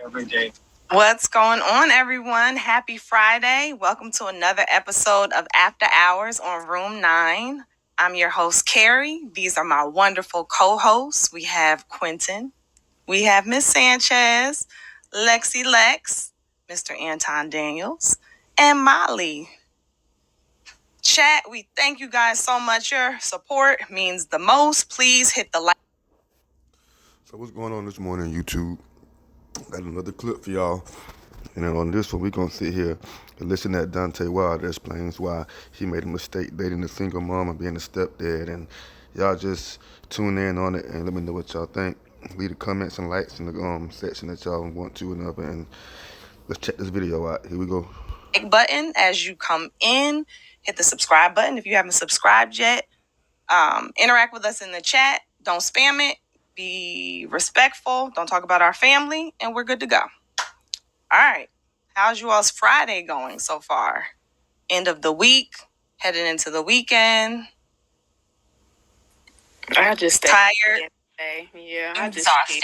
every day. What's going on, everyone? Happy Friday. Welcome to another episode of After Hours on Room 9. I'm your host, Carrie. These are my wonderful co-hosts. We have Quentin. We have Miss Sanchez, Lexi Lex, Mr. Anton Daniels, and Molly. Chat, we thank you guys so much. Your support means the most. Please hit the like. So what's going on this morning, YouTube? Got another clip for y'all. And then on this one, we're going to sit here and listen to Deontay Wilder explains why he made a mistake dating a single mom and being a stepdad. And y'all just tune in on it and let me know what y'all think. Leave the comments and likes in the section that y'all want to and up. And let's check this video out. Here we go. Like button as you come in. Hit the subscribe button if you haven't subscribed yet. Interact with us in the chat. Don't spam it. Be respectful. Don't talk about our family. And we're good to go. All right. How's you all's Friday going so far? End of the week. Heading into the weekend. I just tired. Yeah, I'm exhausted.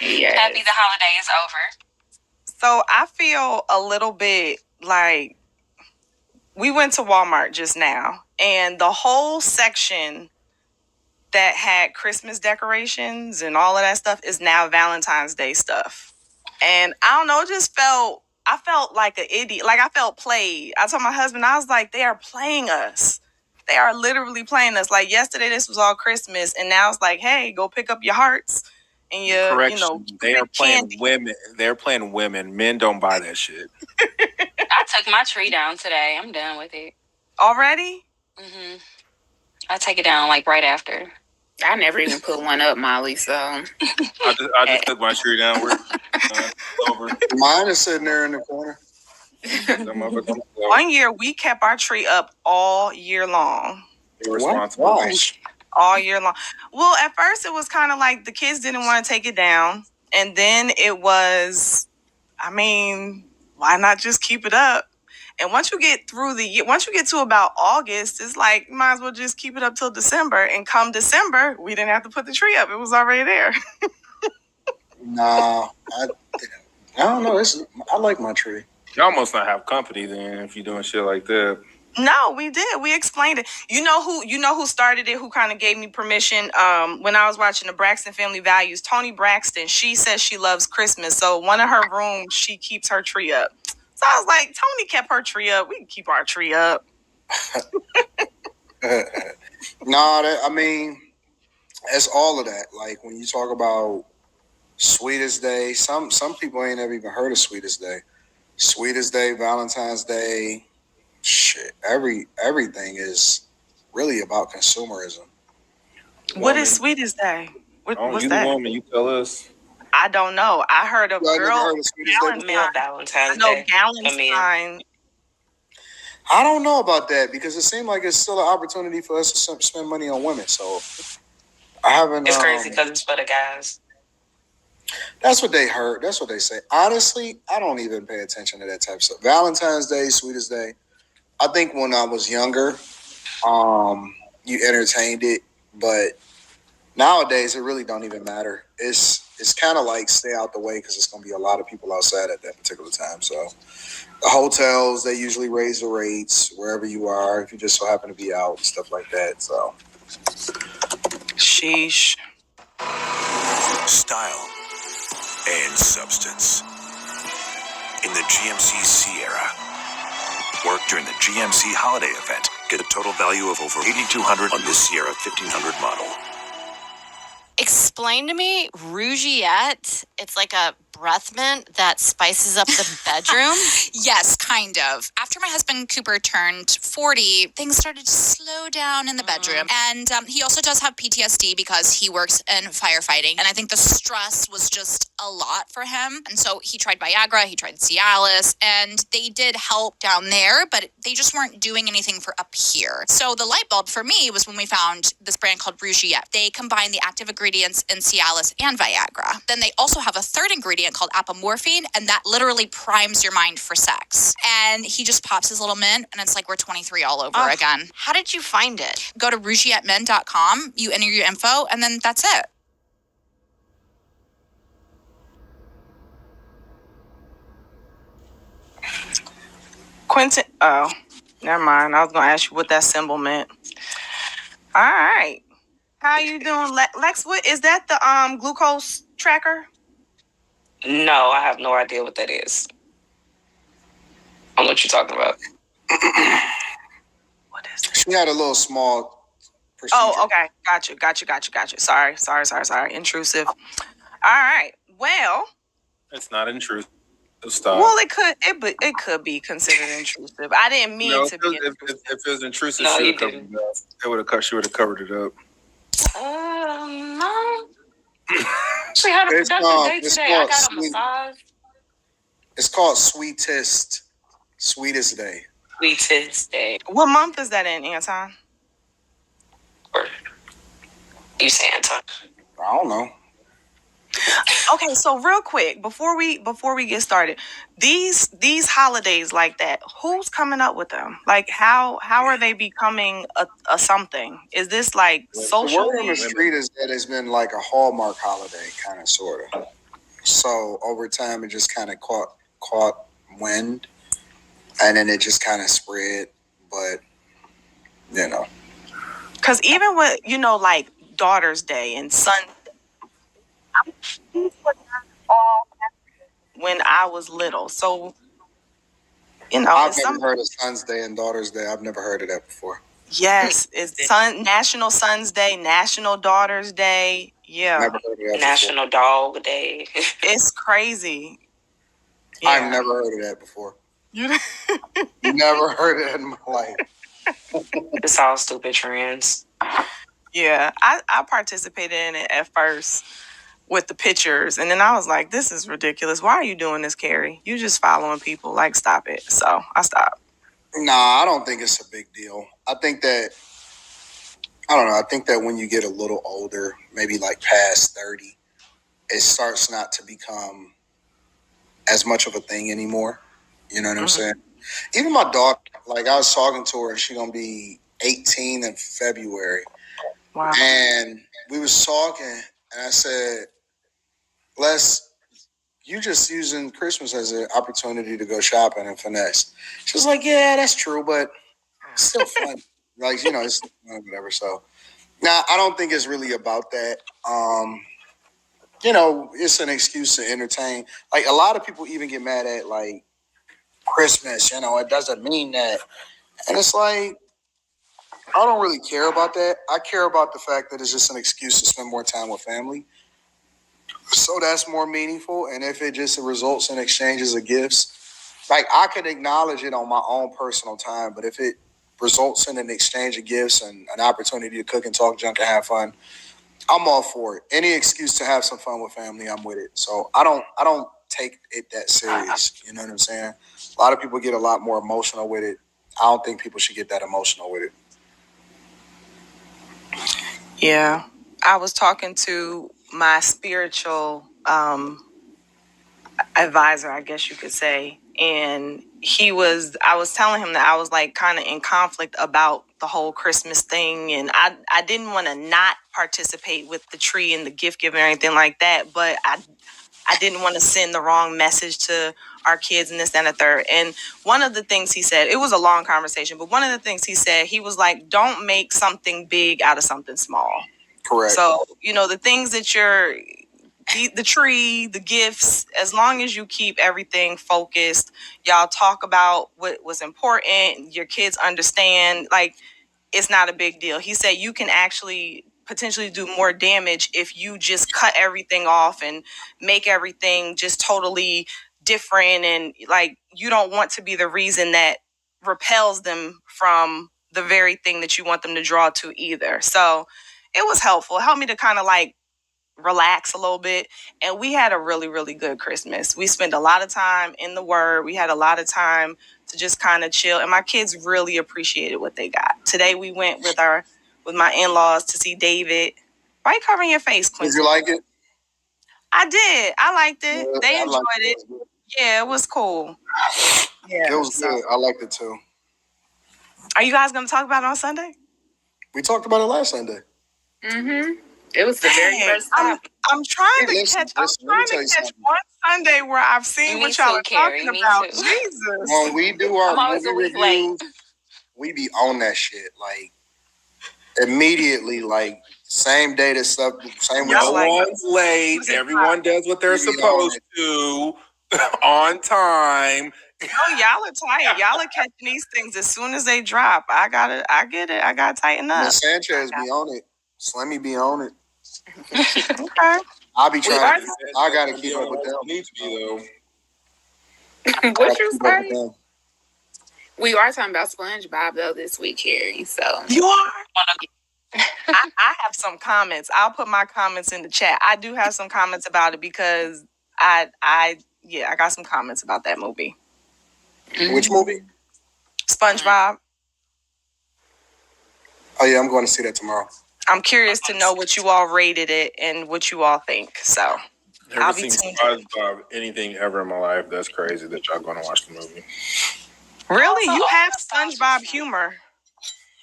Yes. Happy the holiday is over. So I feel a little bit like we went to Walmart just now, and the whole section that had Christmas decorations and all of that stuff is now Valentine's Day stuff. And I don't know, I felt like an idiot. Like I felt played. I told my husband, I was like, they are playing us. They are literally playing us. Like yesterday, this was all Christmas, and now it's like, hey, go pick up your hearts and your, Correction. They are playing candy. Women. They're playing women. Men don't buy that shit. I took my tree down today. I'm done with it. Already? Mm-hmm. I take it down like right after. I never even put one up, Molly. So I just took my tree down. We're over. Mine is sitting there in the corner. 1 year we kept our tree up all year long. Irresponsible. All year long. Well, at first it was kind of like the kids didn't want to take it down, and then it was, I mean, why not just keep it up? And once you get through the year, once you get to about August, it's like you might as well just keep it up till December. And come December, we didn't have to put the tree up; it was already there. Nah, I don't know. I like my tree. Y'all must not have company then if you're doing shit like that. No, we did. We explained it. You know who started it, who kind of gave me permission when I was watching the Braxton Family Values. Toni Braxton, she says she loves Christmas. So one of her rooms, she keeps her tree up. So I was like, Toni kept her tree up. We can keep our tree up. I mean, it's all of that. Like when you talk about Sweetest Day, some people ain't ever even heard of Sweetest Day. Sweetest Day, Valentine's Day, shit. Everything is really about consumerism. What is Sweetest Day? What's that? You woman, you tell us. I don't know. I heard of Valentine's Day. Galentine. I don't know about that because it seemed like it's still an opportunity for us to spend money on women. So I haven't. It's crazy because it's for the guys. That's what they heard. That's what they say. Honestly, I don't even pay attention to that type of stuff. Valentine's Day, Sweetest Day. I think when I was younger, you entertained it, but nowadays it really don't even matter. It's kind of like stay out the way because it's going to be a lot of people outside at that particular time. So the hotels, they usually raise the rates wherever you are if you just so happen to be out and stuff like that. So, sheesh. Style and substance. In the GMC Sierra. Work during the GMC holiday event. Get a total value of over $8,200 on this Sierra 1500 model. Explain to me Rougiette. It's like a breath mint that spices up the bedroom. Yes, kind of. After my husband Cooper turned 40, things started to slow down in the bedroom. And he also does have PTSD because he works in firefighting. And I think the stress was just a lot for him. And so he tried Viagra, he tried Cialis, and they did help down there, but they just weren't doing anything for up here. So the light bulb for me was when we found this brand called Rougiette. They combine the active ingredients in Cialis and Viagra. Then they also have a third ingredient called apomorphine, and that literally primes your mind for sex. And he just pops his little mint, and it's like we're 23 all over again. How did you find it? Go to rougiettemen.com, you enter your info, and then that's it. Quentin. Oh, never mind. I was gonna ask you what that symbol meant. All right. How you doing, Lex? What is that? The glucose tracker? No, I have no idea what that is. I don't know what you're talking about. What is it? She had a little small procedure. Oh, okay. Gotcha. Sorry. Intrusive. All right. Well, It's not intrusive. Stop. well, it could be considered intrusive. I didn't mean to be intrusive. If it was intrusive, No, she you would have didn't. She would have covered it up. No. Actually had a productive day today. I got a massage. It's called Sweetest Day. Sweetest Day. What month is that in, Anton? Or you say Anton? I don't know. Okay, so real quick before we get started, these holidays like that, who's coming up with them? Like how are they becoming a something? Is this like social? The word on the street is that it's been like a Hallmark holiday, kind of, sort of. So over time, it just kind of caught wind, and then it just kind of spread. But because even with like Daughter's Day and Son. When I was little. So, I've never heard of Son's Day and Daughter's Day. I've never heard of that before. Yes, it's National Son's Day, National Daughter's Day. Yeah. Never heard of that National before. Dog Day. It's crazy. Yeah. I've never heard of that before. Never heard of that in my life. It's all stupid trends. Yeah, I participated in it at first with the pictures, and then I was like, this is ridiculous. Why are you doing this, Carrie? You just following people. Like, stop it. So I stopped. Nah, I don't think it's a big deal. I think that when you get a little older, maybe like past 30, it starts not to become as much of a thing anymore. You know what I'm saying? Even my daughter, like I was talking to her, she's going to be 18 in February. Wow. And we was talking, and I said, Les, you just using Christmas as an opportunity to go shopping and finesse. She was like, yeah, that's true, but it's still fun. Like, it's still fun, whatever. So now I don't think it's really about that. It's an excuse to entertain. Like a lot of people even get mad at like Christmas, it doesn't mean that. And it's like, I don't really care about that. I care about the fact that it's just an excuse to spend more time with family. So that's more meaningful. And if it just results in exchanges of gifts, like I could acknowledge it on my own personal time, but if it results in an exchange of gifts and an opportunity to cook and talk junk and have fun, I'm all for it. Any excuse to have some fun with family, I'm with it. So I don't take it that serious. You know what I'm saying? A lot of people get a lot more emotional with it. I don't think people should get that emotional with it. Yeah. I was talking to my spiritual advisor, I guess you could say, and I was telling him that I was like kind of in conflict about the whole Christmas thing, and I didn't want to not participate with the tree and the gift giving or anything like that, but I didn't want to send the wrong message to our kids and this and the third. And one of the things he said, it was a long conversation, but one of the things he said, he was like, don't make something big out of something small. Correct. So, the things that the tree, the gifts, as long as you keep everything focused, y'all talk about what was important, your kids understand, like, it's not a big deal. He said you can actually potentially do more damage if you just cut everything off and make everything just totally different, and like you don't want to be the reason that repels them from the very thing that you want them to draw to either. So it was helpful. It helped me to kind of like relax a little bit, and we had a really, really good Christmas. We spent a lot of time in the Word. We had a lot of time to just kind of chill, and my kids really appreciated what they got. Today we went with my in-laws to see David. Why are you covering your face, Quincy? Did you like it? I did. I liked it. Yeah, they enjoyed it. Yeah, it was cool. Yeah, it was good. I liked it too. Are you guys going to talk about it on Sunday? We talked about it last Sunday. It was the very Dang, first time. I'm trying to Listen, catch. I'm let me trying tell to you catch something. one Sunday where I've seen Me what y'all too, are Carrie. talking Me about. too. Jesus. When we do our I'm always movie a week late. reviews, we be on that shit like immediately, like same day to stuff, same Y'all No like, one's late. Everyone does what they're We be on supposed to on time. no, y'all are tight. Y'all are catching these things as soon as they drop. I get it. I gotta tighten up. Miss Sanchez be on it. Slimmy be on it. Okay. I be We trying are. to. I gotta keep up with them. Need to be though. What you Keep up with say? them. We are talking about SpongeBob though this week, Carrie. So You are? I have some comments. I'll put my comments in the chat. I do have some comments about it because I got some comments about that movie. Which movie? SpongeBob. Oh yeah, I'm going to see that tomorrow. I'm curious to know what you all rated it and what you all think. So Never I'll be seen tuned in. SpongeBob anything ever in my life. That's crazy that y'all going to watch the movie. Really? You have SpongeBob humor.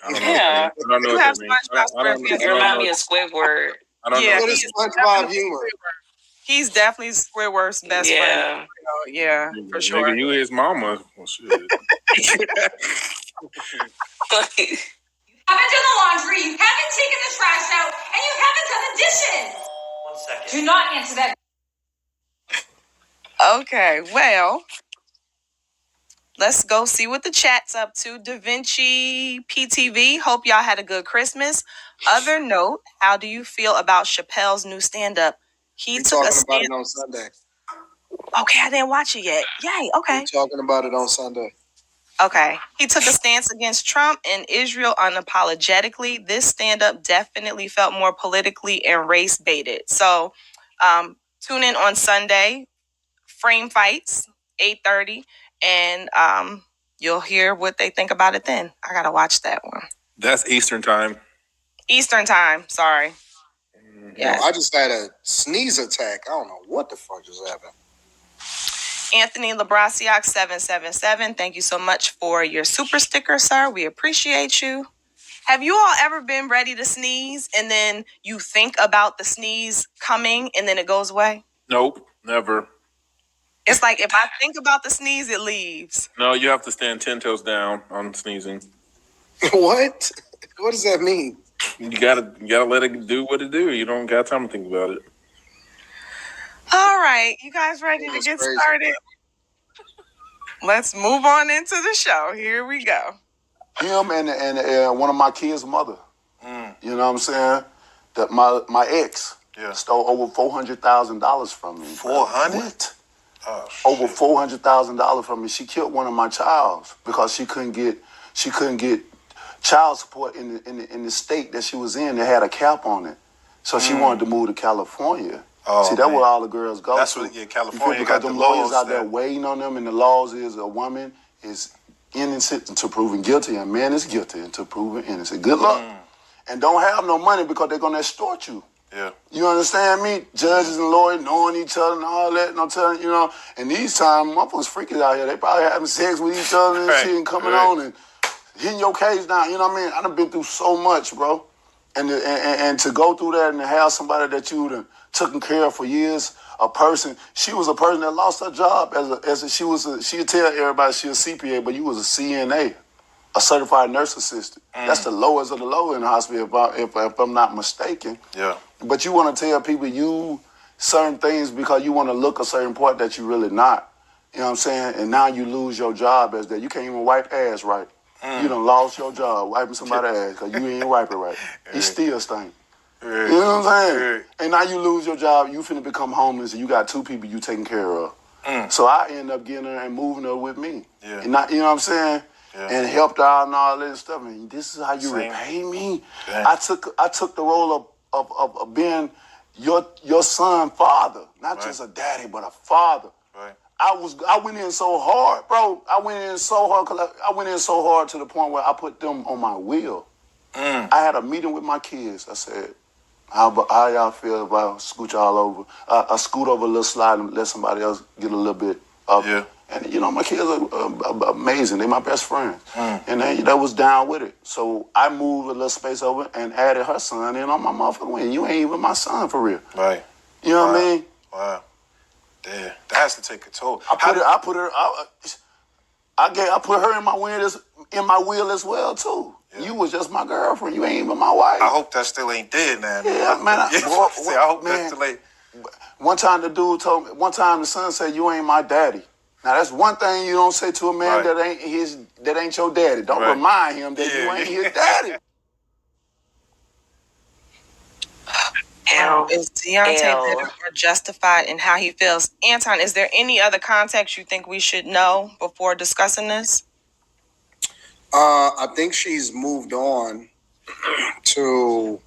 I don't know. Yeah. I don't know You what have that means. SpongeBob SquarePants. You remind me of Squidward. I don't know. Yeah, What he's is SpongeBob definitely humor? Squidward. He's definitely Squidward's best friend. Yeah, for sure. Nigga, you his mama. Well, shit. Haven't done the laundry, you haven't taken the trash out, and you haven't done the dishes. 1 second. Do not answer that. Okay, well, let's go see what the chat's up to. Da Vinci PTV, hope y'all had a good Christmas. Other note, how do you feel about Chappelle's new stand-up? We talking about it on Sunday. Okay, I didn't watch it yet. Yay, okay. We talking about it on Sunday. Okay. He took a stance against Trump and Israel unapologetically. This stand-up definitely felt more politically and race-baited. So tune in on Sunday, Frame Fights, 8:30, and you'll hear what they think about it then. I got to watch that one. That's Eastern time. Eastern time, sorry. Yeah. I just had a sneeze attack. I don't know what the fuck just happened. Anthony Labrasiak 777. Thank you so much for your super sticker, sir. We appreciate you. Have you all ever been ready to sneeze and then you think about the sneeze coming and then it goes away? Nope, never. It's like if I think about the sneeze, it leaves. No, you have to stand 10 toes down on sneezing. What? What does that mean? You gotta let it do what it do. You don't got time to think about it. All right, you guys ready to get started? Let's move on into the show. Here we go. Him and one of my kids' mother. You know what I'm saying? That my ex stole over $400,000 from me. 400? Over $400,000 from me. She killed one of my childs because she couldn't get child support in the state that she was in. They had a cap on it, so she wanted to move to California. See, that's where all the girls go. That's to. what California because got the them lawyers laws out there waiting on them, and the laws is a woman is innocent until proven guilty, and man is guilty until proven innocent. Good luck, and don't have no money because they're gonna extort you. Yeah. You understand me? Judges and lawyers knowing each other and all that, no telling, you know. And these times, motherfuckers freaking out here. They probably having sex with each other and shit and coming on and hitting your case down. You know what I mean? I done been through so much, bro. And to go through that and to have somebody that you done taken care of for years, she was a person that lost her job she'd tell everybody she was a CPA, but you was a CNA, a certified nurse assistant. That's the lowest of the low in the hospital, if I'm not mistaken. Yeah. But you want to tell people you certain things because you want to look a certain part that you really not. You know what I'm saying? And now you lose your job as that. You can't even wipe ass right. You done lost your job wiping somebody's ass because you ain't wipe it right. He still stink. You know what I'm saying? And now you lose your job. You finna become homeless and you got two people you taking care of. So I end up getting her and moving her with me. Yeah. And you know what I'm saying? Yeah. And helped out and all this stuff. And this is how you repay me? Damn. I took the role of being your son father, not just a daddy, but a father. Right. I went in so hard, bro. I went in so hard to the point where I put them on my wheel. I had a meeting with my kids. I said, how y'all feel if I scoot y'all over? I scoot over a little slide and let somebody else get a little bit of it. And, you know, my kids are amazing. They're my best friends. And they was down with it. So I moved a little space over and added her son in on my motherfucking wing. You ain't even my son for real. Right. You know what I mean? Wow. Damn. That has to take a toll. I put her in my wheel as well too. Yeah. You was just my girlfriend. You ain't even my wife. I hope that still ain't dead, man. Yeah, man. I hope that still ain't. One time the dude told me. One time the son said, "You ain't my daddy." Now that's one thing you don't say to a man that ain't your daddy. Don't remind him that you ain't his daddy. Is Deontay bitter or justified in how he feels? Anton, is there any other context you think we should know before discussing this? I think she's moved on to.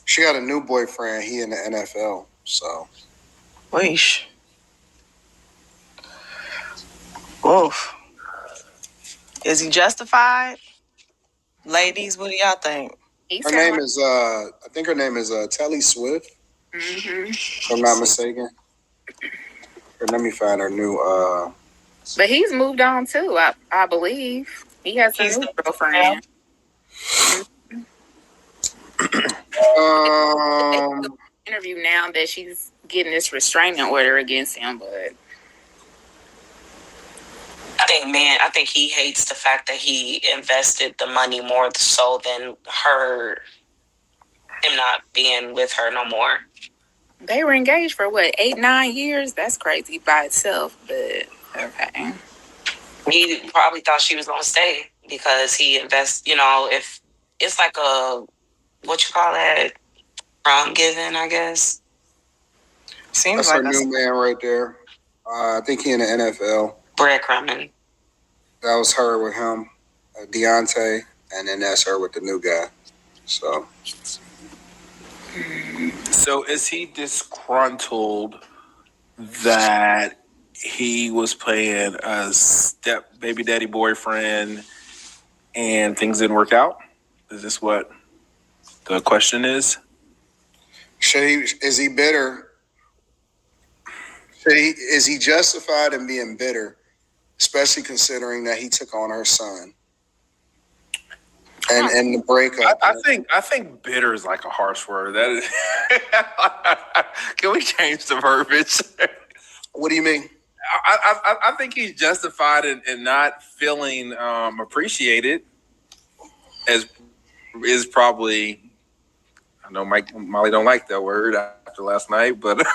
She got a new boyfriend. He in the NFL. So. Weesh. Oof. Is he justified? Ladies, what do y'all think? Her name is I think her name is Telly Swift. If I'm not mistaken. Or let me find her new But he's moved on too, I believe. He has a new girlfriend. Interview now that she's getting this restraining order against him, but I think he hates the fact that he invested the money more so than him not being with her no more. they were engaged for what, 8-9 years? That's crazy by itself, but okay. He probably thought she was gonna stay because he invests, if it's like a, what you call that, wrong giving, I guess. Seems that's like her new man right there. I think he in the NFL. Breadcrumbing. That was her with him, Deontay, and then that's her with the new guy. So is he disgruntled that he was playing a step baby daddy boyfriend and things didn't work out? Is this what the question is? Is he bitter? Is he justified in being bitter, especially considering that he took on her son? And the breakup. I think bitter is like a harsh word. That is. Can we change the verbiage? What do you mean? I think he's justified in not feeling appreciated. As is probably. I know Molly don't like that word after last night, but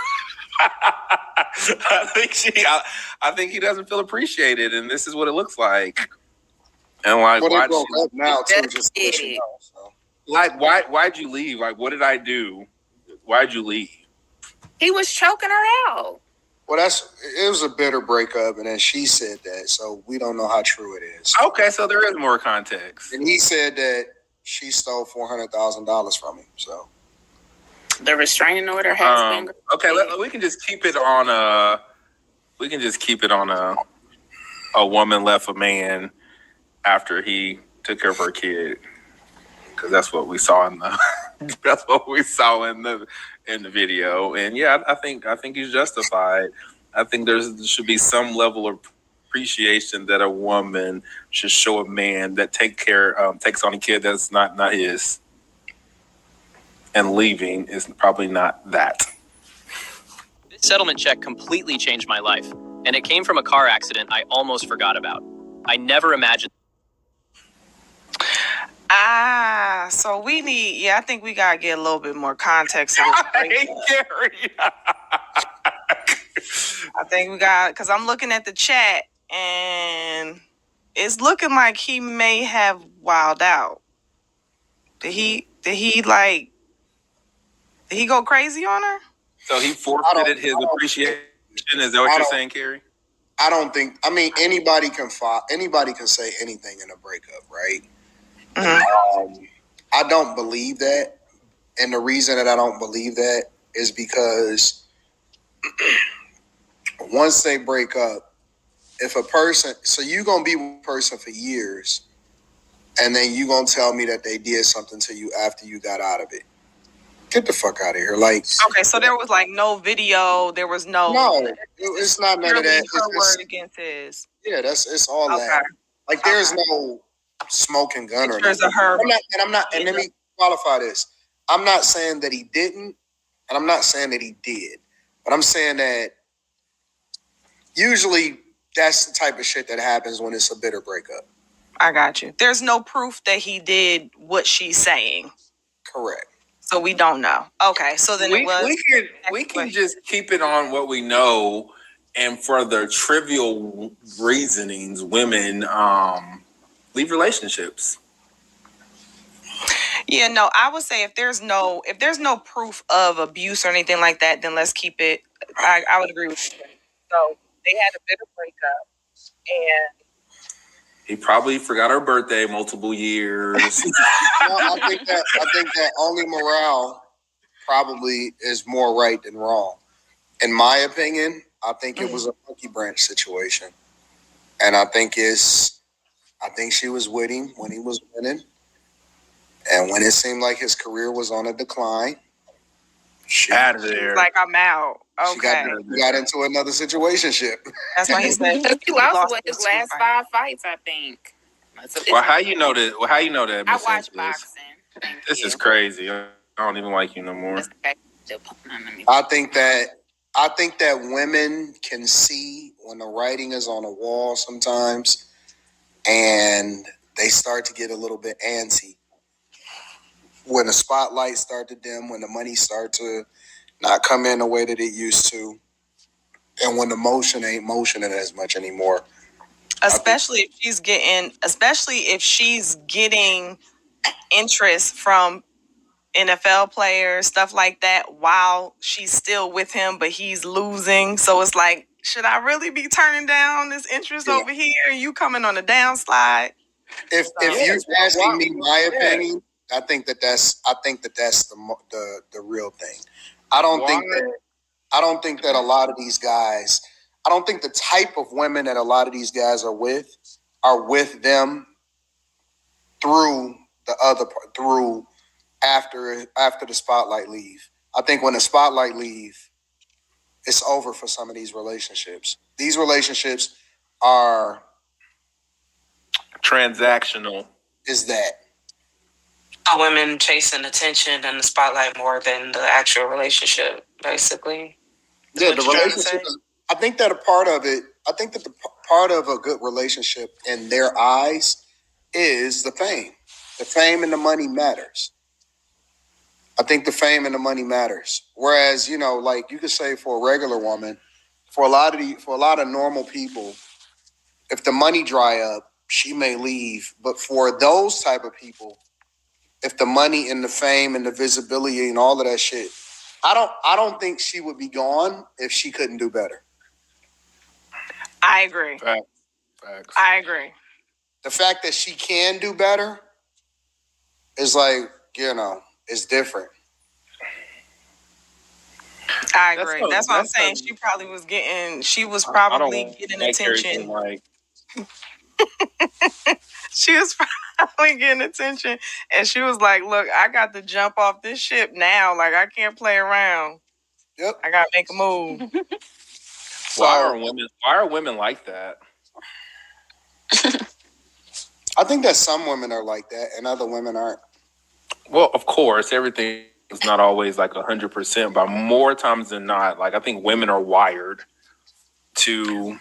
I think he doesn't feel appreciated, and this is what it looks like. And like, why'd you leave? Like, what did I do? Why'd you leave? He was choking her out. Well, it was a bitter breakup, and then she said that, so we don't know how true it is. Okay, so there is more context. And he said that she stole $400,000 from him. So the restraining order has been. Okay, we can just keep it on a woman left a man after he took care of her kid, because that's what we saw in the video. And yeah, I think he's justified. I think there should be some level of appreciation that a woman should show a man that takes on a kid that's not his, and leaving is probably not that. This settlement check completely changed my life, and it came from a car accident I almost forgot about. I never imagined. So we need, I think we gotta get a little bit more context. Hey, Gary. I think we got, because I'm looking at the chat and it's looking like he may have wilded out. Did he go crazy on her? So he forfeited his appreciation. Is that what you're saying, Carrie? I don't think. I mean, anybody can say anything in a breakup, right? Mm-hmm. I don't believe that, and the reason that I don't believe that is because once they break up, if a person, so you gonna be with a person for years, and then you gonna tell me that they did something to you after you got out of it. Get the fuck out of here. Like, okay, so there was like no video. There was no. It's not none of that. Her word against his. Yeah, it's all Okay. that. Like, there's no smoking gun or Pictures nothing. of her. And let me qualify this. I'm not saying that he didn't, and I'm not saying that he did, but I'm saying that usually that's the type of shit that happens when it's a bitter breakup. I got you. There's no proof that he did what she's saying. Correct. So we don't know. Okay, so then we can just keep it on what we know, and for the trivial reasonings, women leave relationships. Yeah, no, I would say if there's no proof of abuse or anything like that, then let's keep it. I would agree with you. So they had a bitter breakup, and he probably forgot her birthday multiple years. No, I think that only morale probably is more right than wrong. In my opinion, I think it was a monkey branch situation, and I think she was with him when he was winning, and when it seemed like his career was on a decline, she out of there. Like, I'm out. Okay, she got into another situationship. That's why he said he lost his last 5 fights, I think. Well, how you know that? Well, how you know that? I watch boxing. This is crazy. I don't even like you no more. I think that women can see when the writing is on a wall sometimes, and they start to get a little bit antsy. When the spotlight start to dim, when the money start to not come in the way that it used to, and when the motion ain't motioning as much anymore. especially if she's getting interest from NFL players, stuff like that, while she's still with him, but he's losing. So it's like, should I really be turning down this interest over here? You coming on a downslide? If you're asking me my opinion, I think that's the real thing. I don't think that a lot of these guys. I don't think the type of women that a lot of these guys are with them through the other part, through after the spotlight leave. I think when the spotlight leave, it's over for some of these relationships. These relationships are transactional. Is that women chasing attention and the spotlight more than the actual relationship, basically? Yeah, the relationship. I think that a part of it. I think that the part of a good relationship in their eyes is the fame. The fame and the money matters. I think the fame and the money matters. Whereas, like you could say for a regular woman, for a lot of normal people, if the money dry up, she may leave. But for those type of people, if the money and the fame and the visibility and all of that shit, I don't think she would be gone if she couldn't do better. I agree. Facts. I agree. The fact that she can do better is like, it's different. I agree. That's what I'm saying. She was probably getting attention. She was probably getting attention, and she was like, look, I got to jump off this ship now. Like, I can't play around. Yep. I got to make a move. Why are women like that? I think that some women are like that and other women aren't. Well, of course, everything is not always like 100%, but more times than not, like I think women are wired to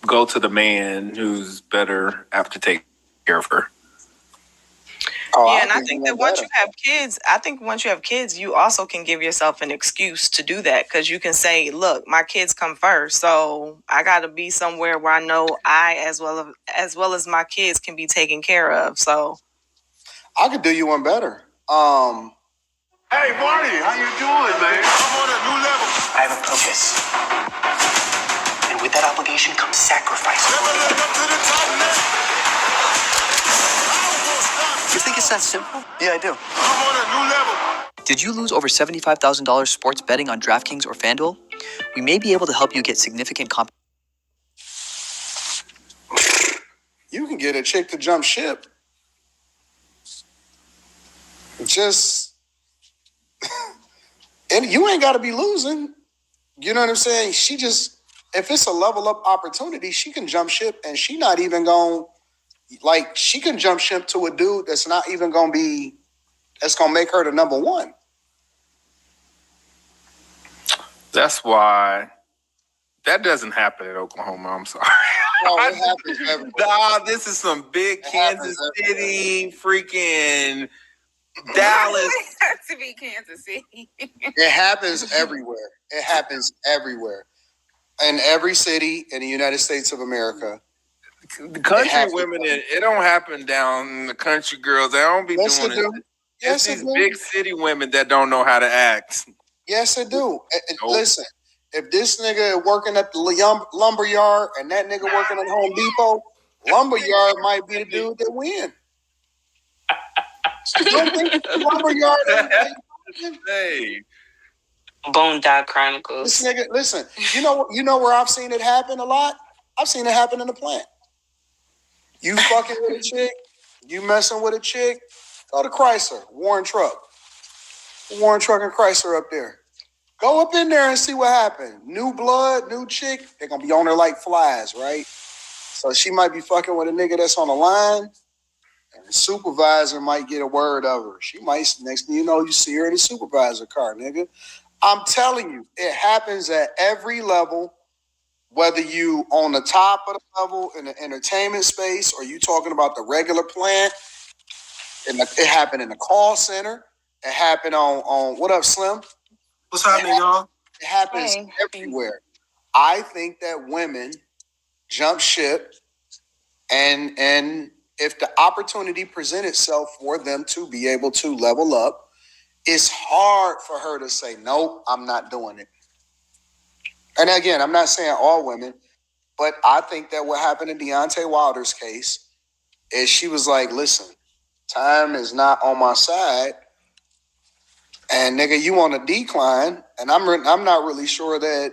go to the man who's better apt to take care of her. And I think that once you have kids, you also can give yourself an excuse to do that, because you can say, look, my kids come first, so I got to be somewhere where I know I, as well as my kids, can be taken care of. So I could do you one better. Hey, Marty, how you doing, man? I'm on a new level. I have a purpose. And with that obligation comes sacrifice. You think it's that simple? Yeah, I do. I'm on a new level. Did you lose over $75,000 sports betting on DraftKings or FanDuel? We may be able to help you get significant You can get a chick to jump ship. Just And you ain't got to be losing. You know what I'm saying? She just, if it's a level up opportunity, she can jump ship, and she not even going, like, she can jump ship to a dude that's not even going to be, that's going to make her the number one. That's why that doesn't happen at Oklahoma. I'm sorry. No, it happens everywhere. Nah, this is some big Kansas City, freaking Dallas. To be Kansas City. It happens everywhere. It happens everywhere. In every city in the United States of America. The country women, it don't happen down in the country girls. They don't be doing it. Yes, it's these big city women that don't know how to act. Yes, it do. Nope. Listen, if this nigga working at the lumber yard and that nigga working at Home Depot, lumber yard might be the dude that win. You don't think lumber yard? Hey, Boondock Chronicles. This nigga, listen. You know where I've seen it happen a lot. I've seen it happen in the plant. You fucking with a chick, you messing with a chick. Go to Chrysler, Warren Truck and Chrysler up there. Go up in there and see what happened. New blood, new chick. They're going to be on her like flies, right? So she might be fucking with a nigga that's on the line. And the supervisor might get a word of her. She might, next thing you know, you see her in the supervisor car, nigga. I'm telling you, it happens at every level, whether you on the top of the level in the entertainment space or you talking about the regular plant. It happened in the call center. It happened on what up, Slim? What's happening, y'all? It happens everywhere. I think that women jump ship, and if the opportunity presents itself for them to be able to level up, it's hard for her to say, nope, I'm not doing it. And again, I'm not saying all women, but I think that what happened in Deontay Wilder's case is she was like, listen, time is not on my side. And nigga, you on a decline, and I'm not really sure that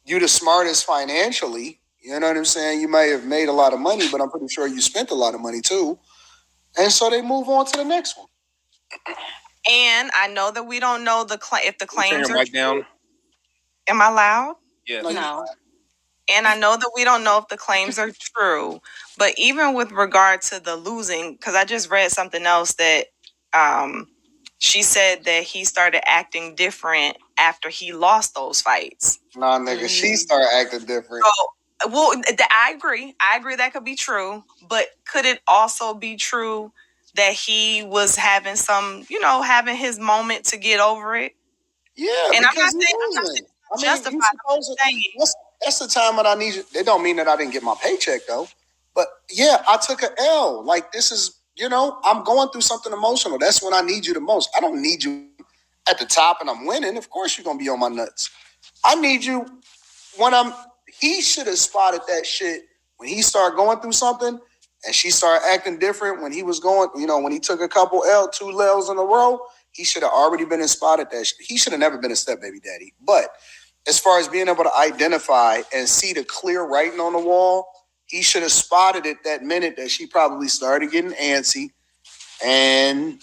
you the smartest financially. You know what I'm saying? You may have made a lot of money, but I'm pretty sure you spent a lot of money too. And so they move on to the next one. And I know that we don't know if the claims are true. Down. Am I loud? Yes. No. And I know that we don't know if the claims are true, but even with regard to the losing, because I just read something else that she said that he started acting different after he lost those fights. Nah, nigga, she started acting different. So, well, I agree. I agree that could be true, but could it also be true that he was having having his moment to get over it? Yeah, and because I'm not saying justified. That's the time when I need you. It don't mean that I didn't get my paycheck though. But yeah, I took an L. Like this is, I'm going through something emotional. That's when I need you the most. I don't need you at the top and I'm winning. Of course you're gonna be on my nuts. I need you when he should have spotted that shit when he started going through something and she started acting different when he was going, when he took a couple two L's in a row, he should have already been and spotted that shit. He should have never been a step baby daddy. But as far as being able to identify and see the clear writing on the wall, he should have spotted it that minute that she probably started getting antsy. And,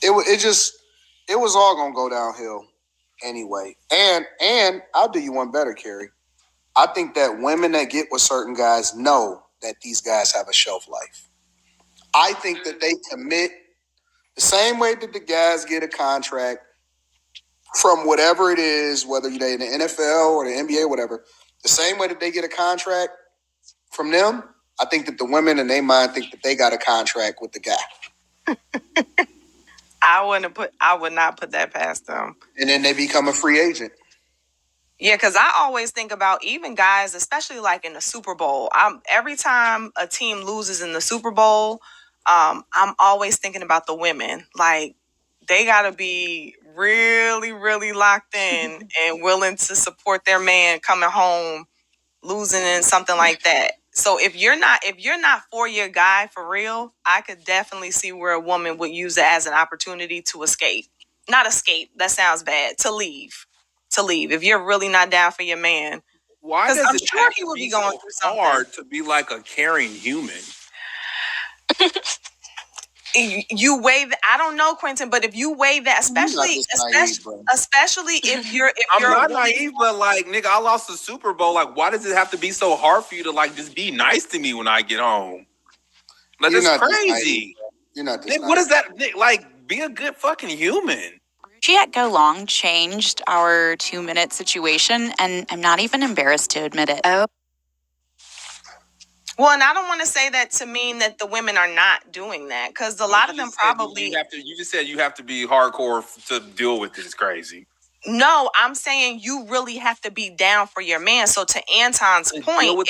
it was all going to go downhill anyway. And I'll do you one better, Carrie. I think that women that get with certain guys know that these guys have a shelf life. I think that they commit the same way that the guys get a contract from whatever it is, whether they're in the NFL or the NBA, whatever, the same way that they get a contract from them, I think that the women in their mind think that they got a contract with the guy. I would not put that past them. And then they become a free agent. Yeah, because I always think about even guys, especially like in the Super Bowl. Every time a team loses in the Super Bowl, I'm always thinking about the women. Like they got to be really, really locked in and willing to support their man coming home, losing in something like that. So if you're not for your guy for real, I could definitely see where a woman would use it as an opportunity to escape. Not escape. That sounds bad. To leave. If you're really not down for your man. Why does I'm it sure he would be going through something hard to be like a caring human? You weigh that. I don't know, Quentin, but if you weigh that, especially if you're I'm not naive, but like, nigga, I lost the Super Bowl. Like, why does it have to be so hard for you to like just be nice to me when I get home? Like, that's crazy. You're not this Nick, what is that? Nick, like, be a good fucking human. She at Go Long changed our 2-minute situation, and I'm not even embarrassed to admit it. Oh. Well, and I don't want to say that to mean that the women are not doing that, because a lot of them probably. You just said you have to be hardcore to deal with it. It's crazy. No, I'm saying you really have to be down for your man. So to Anton's point,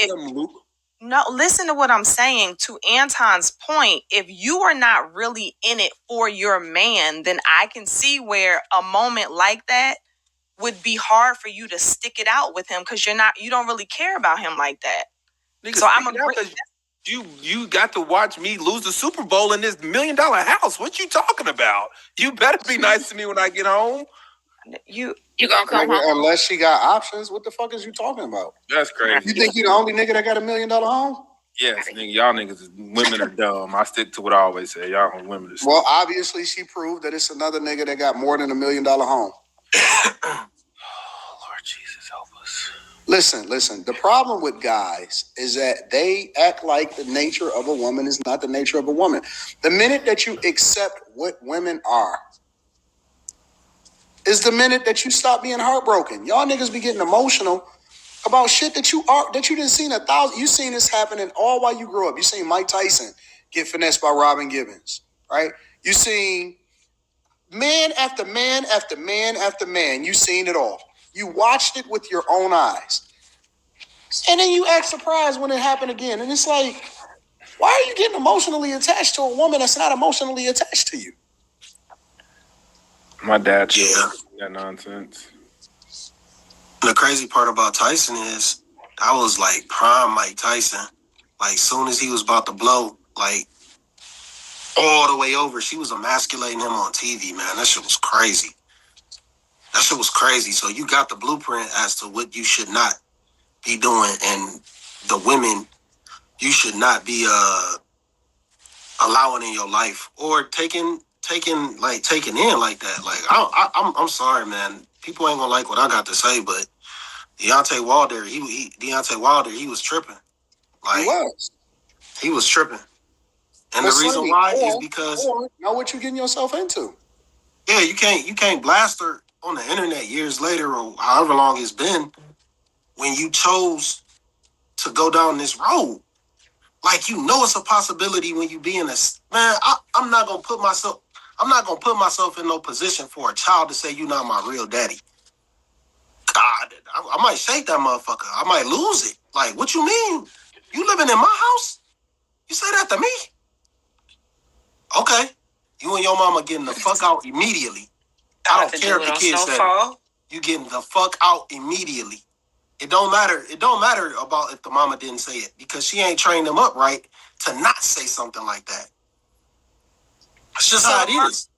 no, listen to what I'm saying. To Anton's point, if you are not really in it for your man, then I can see where a moment like that would be hard for you to stick it out with him, because you don't really care about him like that. Nigga, so I'm you got to watch me lose the Super Bowl in this $1 million house. What you talking about? You better be nice to me when I get home. You gonna come home? Unless she got options. What the fuck is you talking about? That's crazy. You think you the only nigga that got $1 million home? Yes, nigga. Y'all niggas, women are dumb. I stick to what I always say. Y'all women are stupid. Well, obviously she proved that it's another nigga that got more than $1 million home. Lord Jesus, help us. Listen. The problem with guys is that they act like the nature of a woman is not the nature of a woman. The minute that you accept what women are is the minute that you stop being heartbroken. Y'all niggas be getting emotional about shit that you didn't see 1,000. You seen this happening all while you grew up. You seen Mike Tyson get finessed by Robin Gibbons, right? You seen man after man after man after man. You seen it all. You watched it with your own eyes. And then you act surprised when it happened again. And it's like, why are you getting emotionally attached to a woman that's not emotionally attached to you? My dad that nonsense. The crazy part about Tyson is that was like prime Mike Tyson. Like soon as he was about to blow, like all the way over, she was emasculating him on TV, man. That shit was crazy. So you got the blueprint as to what you should not be doing, and the women you should not be allowing in your life or taking in like that. Like I'm sorry, man. People ain't gonna like what I got to say, but Deontay Wilder, he was tripping. Like he was tripping, and the reason why is because know what you're getting yourself into. Yeah, you can't blast her on the internet years later or however long it's been when you chose to go down this road. Like, you know, it's a possibility when you be in this, man. I'm not gonna put myself in no position for a child to say you're not my real daddy. God, I might shake that motherfucker. I might lose it. Like, what you mean? You living in my house? You say that to me? Okay. You and your mama getting the fuck out immediately. I don't care if the kids say it. You getting the fuck out immediately. It don't matter. It don't matter about if the mama didn't say it, because she ain't trained them up right to not say something like that. It's just how it is.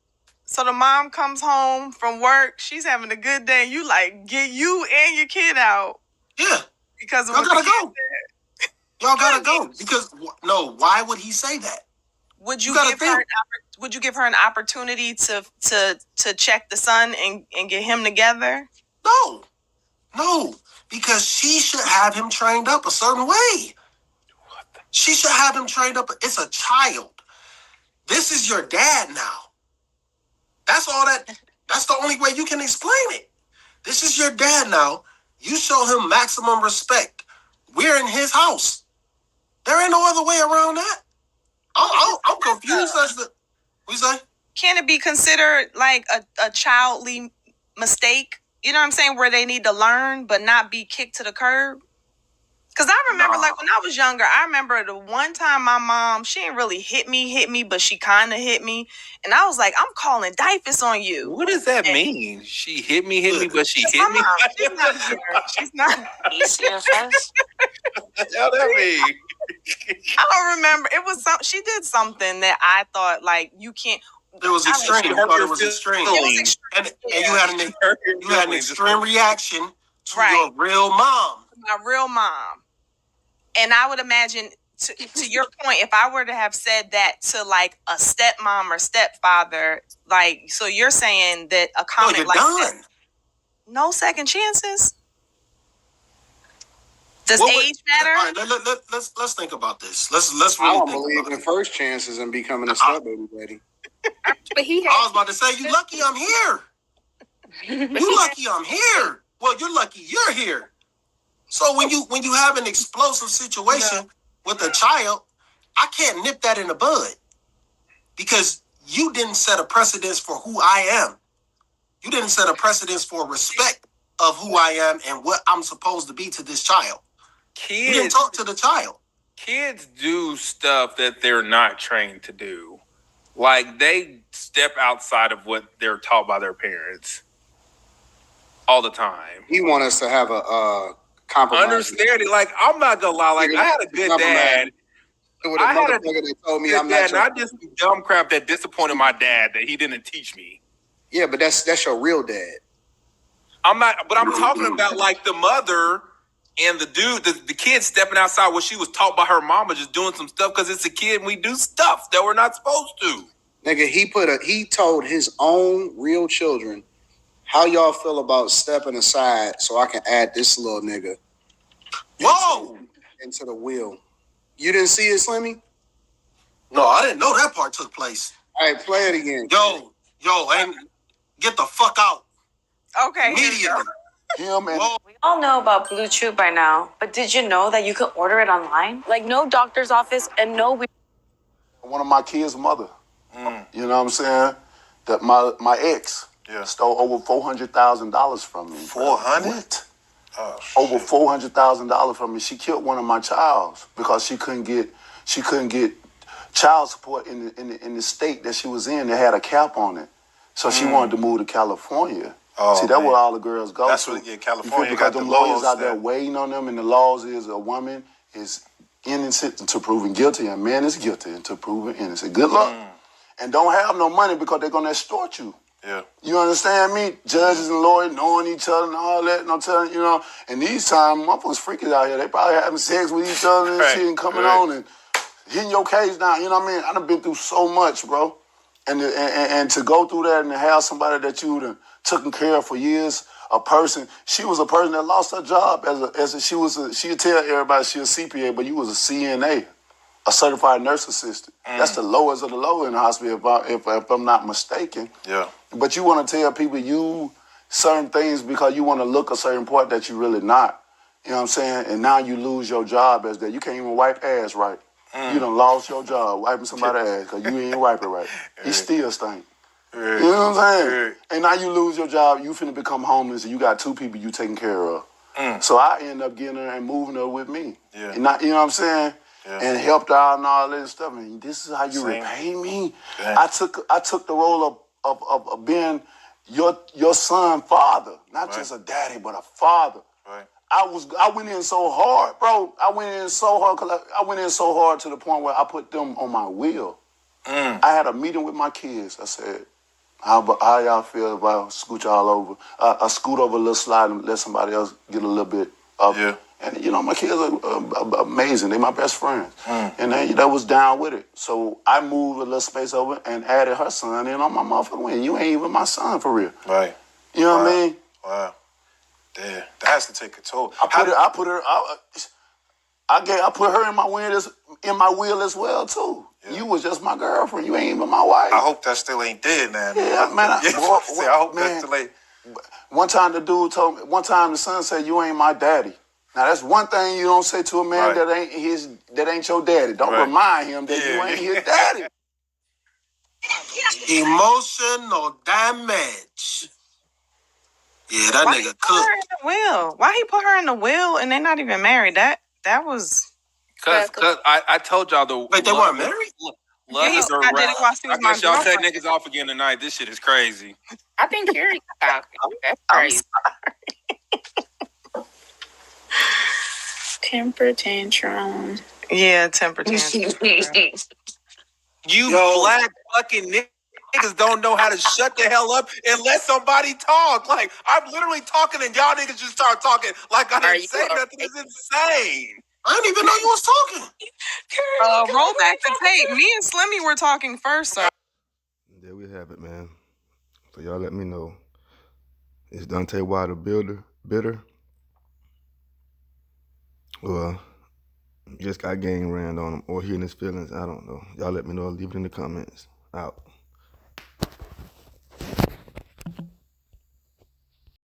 So the mom comes home from work. She's having a good day. You like get you and your kid out. Yeah. Because y'all gotta go. Y'all gotta go. Because no, why would he say that? Would you give her an opportunity to check the son and get him together? No, because she should have him trained up a certain way. She should have him trained up. It's a child. This is your dad now. That's all that. That's the only way you can explain it. This is your dad now. You show him maximum respect. We're in his house. There ain't no other way around that. I'm confused as to what you say. Can it be considered like a childly mistake? You know what I'm saying? Where they need to learn but not be kicked to the curb? Because I remember, like, when I was younger, I remember the one time my mom, she didn't really hit me, but she kind of hit me. And I was like, I'm calling DIFUS on you. What does that mean? She hit me, but she hit me? She's not here. She's not. ECFS? What's that mean? I don't remember. It was she did something that I thought, like, you can't. It was extreme. I thought it was extreme. And you had an extreme reaction to your real mom. My real mom. And I would imagine to your point, if I were to have said that to like a stepmom or stepfather, like, so you're saying that a comment like this, no second chances? Does age matter? All right, let's think about this. Let's really I don't think believe about in first chances and becoming a stepbaby daddy. But I was about to say, you lucky I'm here. You lucky I'm here. Well, you're lucky you're here. So when you have an explosive situation with a child, I can't nip that in the bud because you didn't set a precedence for who I am. You didn't set a precedence for respect of who I am and what I'm supposed to be to this child. You didn't talk to the child. Kids do stuff that they're not trained to do. Like, they step outside of what they're taught by their parents all the time. He want us to have a compromise. Understanding, like, I'm not gonna lie, like, I had a good dad. I had a good dad, not just dumb crap that disappointed my dad that he didn't teach me. Yeah, but that's your real dad. I'm talking about like the mother and the dude, the kid stepping outside what she was taught by her mama, just doing some stuff because it's a kid and we do stuff that we're not supposed to. Nigga, he told his own real children, how y'all feel about stepping aside so I can add this little nigga into the wheel. You didn't see it, Slimmy? No, I didn't know that part took place. All right, play it again. Yo, and get the fuck out. Okay. Immediately. We all know about Blue Chew by now, but did you know that you can order it online? Like no doctor's office and no... One of my kids' mother. You know what I'm saying? That my ex stole over $400,000 from me. 400? Over $400,000 from me. She killed one of my childs because she couldn't get child support in the state that she was in. They had a cap on it, so she wanted to move to California. See, that's where all the girls go. That's to. what California because got them the lawyers laws out there waiting on them, and the laws is a woman is innocent until proven guilty, and a man is guilty until proven innocent. Good luck, and don't have no money because they're gonna extort you. Yeah. You understand me? Judges and lawyers knowing each other and all that, and I'm telling you, know. And these times, motherfuckers freaking out here. They probably having sex with each other and shit and coming on and hitting your case down. You know what I mean? I done been through so much, bro. And to go through that and to have somebody that you done taken care of for years, she was a person that lost her job she'd tell everybody she was a CPA, but you was a CNA, a certified nurse assistant. That's the lowest of the low in the hospital, if I'm not mistaken. Yeah. But you want to tell people you certain things because you want to look a certain part that you really not. You know what I'm saying? And now you lose your job as that. You can't even wipe ass right. You done lost your job wiping somebody's ass because you ain't wipe it right. He still stink. You know what I'm saying? And now you lose your job. You finna become homeless and you got two people you taking care of. So I end up getting her and moving her with me. Yeah. And you know what I'm saying? Yeah. And helped out and all that stuff. And this is how you repay me. Dang. I took the role of being your son father, not just a daddy, but a father. Right. I went in so hard, bro. I went in so hard to the point where I put them on my wheel. I had a meeting with my kids. I said, how y'all feel if I scoot y'all over? I scoot over a little slide and let somebody else get a little bit of it. And, you know, my kids are amazing. They're my best friends. And they was down with it. So I moved a little space over and added her son in on my motherfucking wing. You ain't even my son for real. Right. You know what I mean? Wow. Damn. That has to take a toll. I put her in my wheel as well too. Yeah. You was just my girlfriend. You ain't even my wife. I hope that still ain't dead, man. Yeah, man. I hope that still ain't. One time the dude told me. One time the son said, "You ain't my daddy." Now that's one thing you don't say to a man that ain't your daddy. Don't remind him that you ain't his daddy. Emotional damage. Yeah, that nigga cooked. Why he put her in the wheel and they're not even married? That was because I told y'all wait, they weren't married. I did it while she was my guess y'all girlfriend. take niggas off again tonight. This shit is crazy. I think you're that's crazy. Temper tantrum. Yeah, temper tantrum. You black fucking niggas don't know how to shut the hell up and let somebody talk. Like, I'm literally talking and y'all niggas just start talking like I didn't say nothing. It's insane. I didn't even know you was talking. Roll back the tape. Me and Slimmy were talking first, sir. There we have it, man. So y'all let me know. Is Deontay Wilder bitter? Or just got gang ran on him, or he in his feelings? I don't know. Y'all let me know. Leave it in the comments. Out.